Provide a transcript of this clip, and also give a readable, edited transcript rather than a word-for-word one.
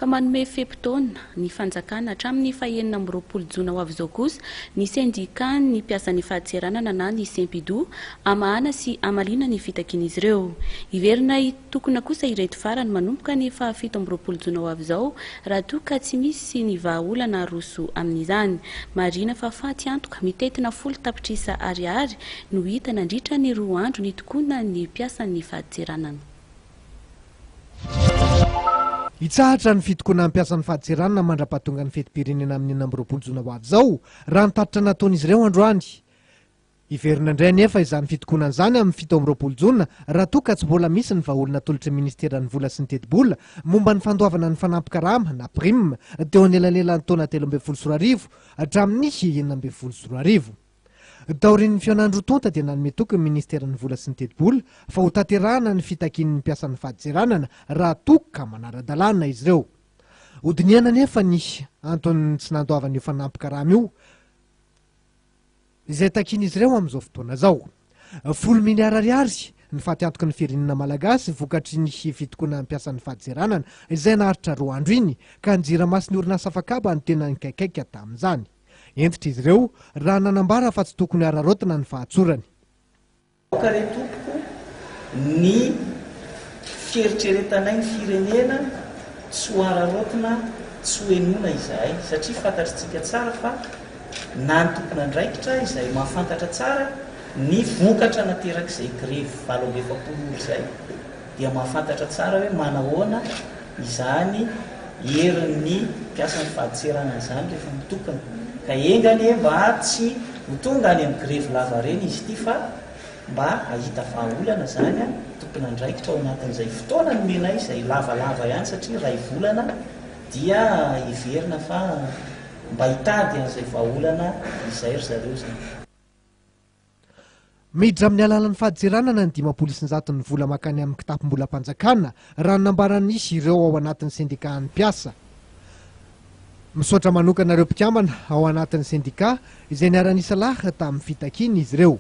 fa manome fepitaona ny fanjakana hatramin'ny fahenina amby roapolo jona ho avy izao kosa ny sendika ny mpiasa ny fahatseranana na ny Sempidou amahana sy amalina ny fitakin'izy ireo. Iverina hitokona kosa ireto farany manomboka ny fahafito amby roapolo jona ho avy izao raha toa ka tsy misy ny vahaolana roso amin'izany. Marina fa faty antoka mitetina folo tapitrisa ariary no hita nandritra ny 2 andro ny tokona ny mpiasa ny fahatseranana. Itsahatra ny fitokona ampiasan'ny fahatseranana mandra-pahatonga ny fetim-pirenena amin'ny 9 amby roapolo jona ho avy izao raha nitatitra nataon'izy ireo androany. Iverina indray nefa izany fitokonana izany amin'ny 7 amby roapolo jona raha toa ka tsy mbola misy ny vahaolana tolotry ny ministeran'ny vola sy ny teti-bola momba ny fandoavana ny fanampin-karama na prime teo anelanelan'ny taona 13 hatramin'ny 14. Taorian'ny fianandro tonta dia nanome toky ny ministeran'ny vola sy ny teti-bola fa ho tanterahana ny fitakin'ny mpiasan'ny fahatseranana raha toa ka manara-dalàna izy ireo. Hodiniana nefa ny antony tsy nandoavana io fanampin-karama io izay takin'izy ireo amin'izao fotoana izao. 10 miliara ariary ny faty antoky ny firenena malagasy vokatry ny fitokona ampiasan'ny fahatseranana izay naharitra 2 andro iny ka ny jiramasin'ny orinasa fakaba ny tena nikaikaika tamin'izany. Entitra izy ireo raha nanambara fa tsy tokony ararotina ny fahatsorany. Kare tompoko ny fieritreretanay ny firenena tsy ho ararotina tsy ho enona izahay satria fantatritsika tsara fa na ny tompona andraikitra izay mahafantatra tsara ny vokatra naterak'izay grevy 7 izay dia mahafantatra tsara hoe manahoana izany herin'ny mpiasan'ny fahatseranana izany rehefa mitokana. Ka engany mba tsy ho tonga any amin'ny grevy lava reny izy ity fa mba ahita vahaolana zany tompona andraikitra ao anatin'izay fotoana nomenay izay lavalava ihany satria ray volana dia iverina fa mba hitady an'izay vahaolana izay ry zareo zany. Miditra amin'ny alalan'ny fahatseranana ny 500 ny vola makany amin'ny kitapom-bolam-panjakana raha nambaran'isy ireo ao anatin'ny sendikahan'ny mpiasa. Misaotra manokana ireo mpikambana ao anatin'ny sendika izay niara-nisa lahy tamin'ny fitakiana izy ireo.